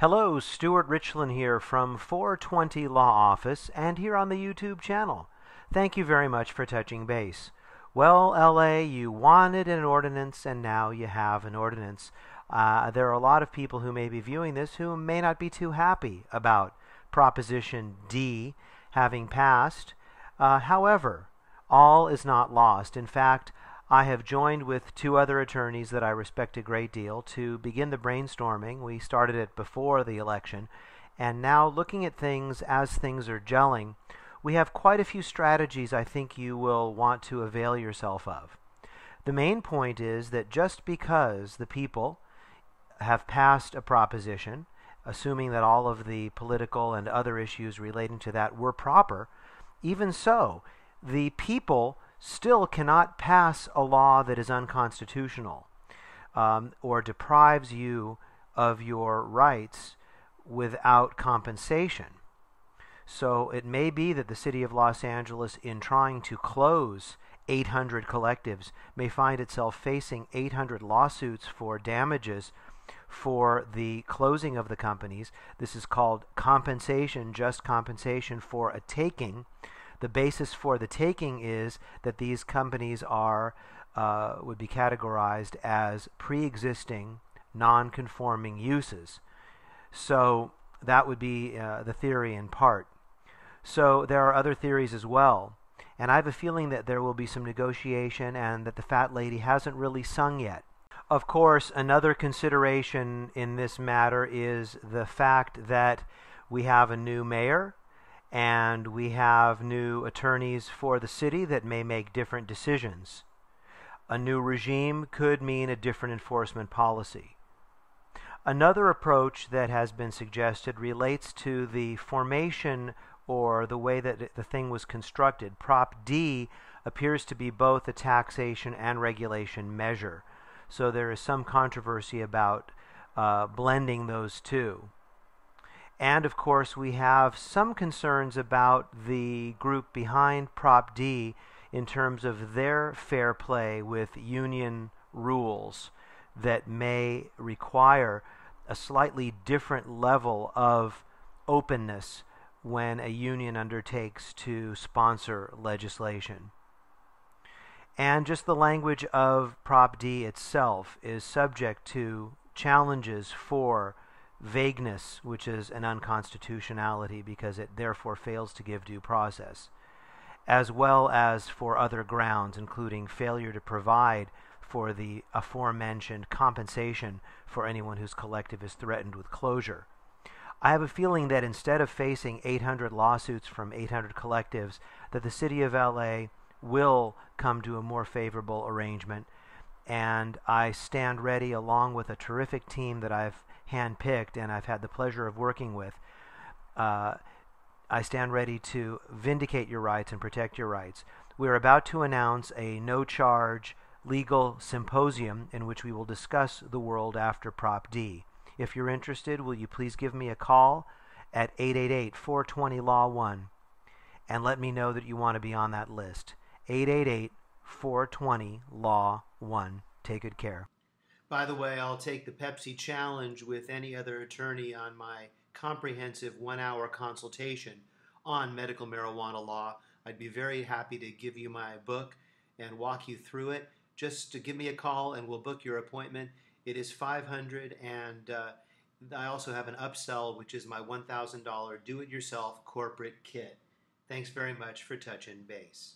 Hello, Stuart Richland here from 420 Law Office and here on the YouTube channel. Thank you very much for touching base. Well, LA, you wanted an ordinance and now you have an ordinance. There are a lot of people who may be viewing this who may not be too happy about Proposition D having passed. However, all is not lost. In fact, I have joined with two other attorneys that I respect a great deal to begin the brainstorming. We started it before the election, and now looking at things as things are gelling, we have quite a few strategies I think you will want to avail yourself of. The main point is that just because the people have passed a proposition, assuming that all of the political and other issues relating to that were proper, even so, the people still cannot pass a law that is unconstitutional or deprives you of your rights without compensation. So it may be that the city of Los Angeles, in trying to close 800 collectives, may find itself facing 800 lawsuits for damages for the closing of the companies. This is called compensation, just compensation for a taking. The basis for the taking is that these companies would be categorized as pre-existing, non-conforming uses. So that would be the theory in part. So there are other theories as well. And I have a feeling that there will be some negotiation and that the fat lady hasn't really sung yet. Of course, another consideration in this matter is the fact that we have a new mayor and we have new attorneys for the city that may make different decisions. A new regime could mean a different enforcement policy. Another approach that has been suggested relates to the formation or the way that the thing was constructed. Prop D appears to be both a taxation and regulation measure. So there is some controversy about blending those two. And of course, we have some concerns about the group behind Prop D in terms of their fair play with union rules that may require a slightly different level of openness when a union undertakes to sponsor legislation. And just the language of Prop D itself is subject to challenges for vagueness, which is an unconstitutionality because it therefore fails to give due process, as well as for other grounds, including failure to provide for the aforementioned compensation for anyone whose collective is threatened with closure. I have a feeling that instead of facing 800 lawsuits from 800 collectives, that the city of LA will come to a more favorable arrangement, and I stand ready along with a terrific team that I've handpicked and I've had the pleasure of working with. I stand ready to vindicate your rights and protect your rights. We're about to announce a no-charge legal symposium in which we will discuss the world after Prop D. If you're interested, will you please give me a call at 888-420-LAW-1 and let me know that you want to be on that list. 888-420-LAW-1. Take good care. By the way, I'll take the Pepsi challenge with any other attorney on my comprehensive 1-hour consultation on medical marijuana law. I'd be very happy to give you my book and walk you through it. Just to give me a call and we'll book your appointment. It is $500, and I also have an upsell, which is my $1,000 do-it-yourself corporate kit. Thanks very much for touching base.